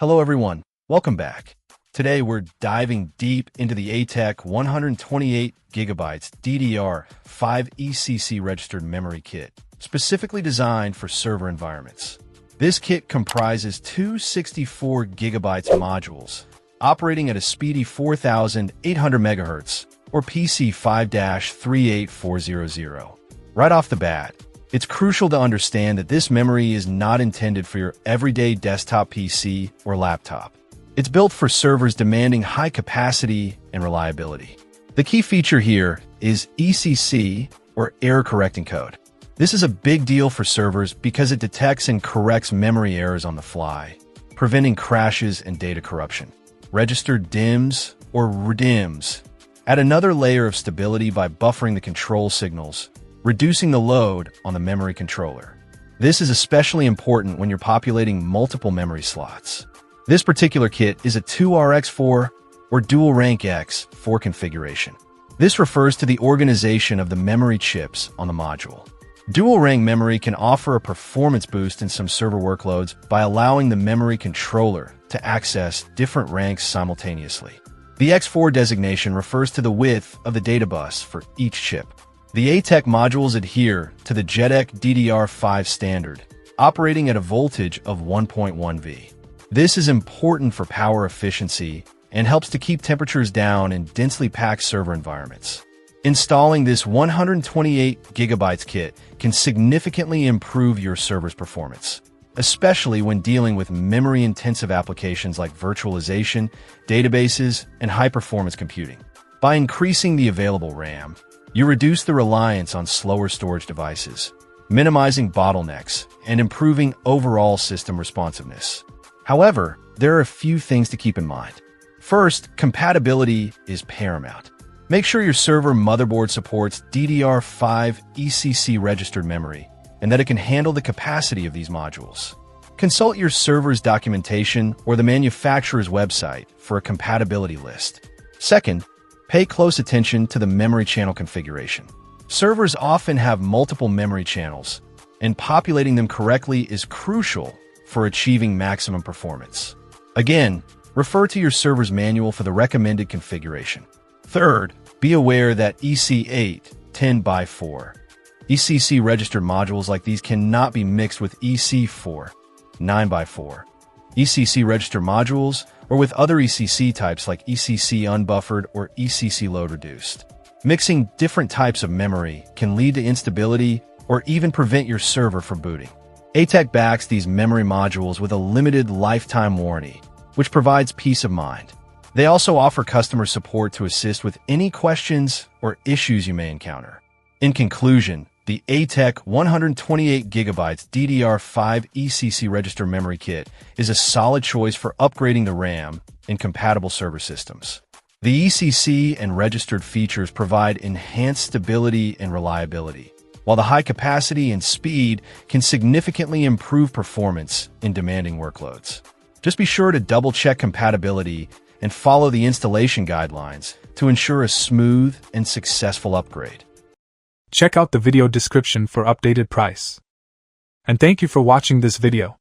Hello everyone, welcome back. Today we're diving deep into the ATEC 128GB DDR5 ECC registered memory kit, specifically designed for server environments. This kit comprises two 64GB modules, operating at a speedy 4,800 MHz, or PC 5-38400. Right off the bat, it's crucial to understand that this memory is not intended for your everyday desktop PC or laptop. It's built for servers demanding high capacity and reliability. The key feature here is ECC, or error correcting code. This is a big deal for servers because it detects and corrects memory errors on the fly, preventing crashes and data corruption. Registered DIMMs, or RDIMMs, add another layer of stability by buffering the control signals, reducing the load on the memory controller. This is especially important when you're populating multiple memory slots. This particular kit is a 2RX4 or dual rank X4 configuration. This refers to the organization of the memory chips on the module. Dual rank memory can offer a performance boost in some server workloads by allowing the memory controller to access different ranks simultaneously. The X4 designation refers to the width of the data bus for each chip. The ATEC modules adhere to the JEDEC DDR5 standard, operating at a voltage of 1.1 V. This is important for power efficiency and helps to keep temperatures down in densely packed server environments. Installing this 128GB kit can significantly improve your server's performance, especially when dealing with memory-intensive applications like virtualization, databases, and high-performance computing. By increasing the available RAM, you reduce the reliance on slower storage devices, minimizing bottlenecks and improving overall system responsiveness. However, there are a few things to keep in mind. First, compatibility is paramount. Make sure your server motherboard supports DDR5 ECC registered memory and that it can handle the capacity of these modules. Consult your server's documentation or the manufacturer's website for a compatibility list. Second, pay close attention to the memory channel configuration. Servers often have multiple memory channels, and populating them correctly is crucial for achieving maximum performance. Again, refer to your server's manual for the recommended configuration. Third, be aware that EC8 10x4 ECC registered modules like these cannot be mixed with EC4 9x4 ECC registered modules or with other ECC types like ECC unbuffered or ECC load reduced. Mixing different types of memory can lead to instability or even prevent your server from booting. ATEC backs these memory modules with a limited lifetime warranty, which provides peace of mind. They also offer customer support to assist with any questions or issues you may encounter. In conclusion, the ATEC 128GB DDR5 ECC register memory kit is a solid choice for upgrading the RAM in compatible server systems. The ECC and registered features provide enhanced stability and reliability, while the high capacity and speed can significantly improve performance in demanding workloads. Just be sure to double-check compatibility and follow the installation guidelines to ensure a smooth and successful upgrade. Check out the video description for updated price. And thank you for watching this video.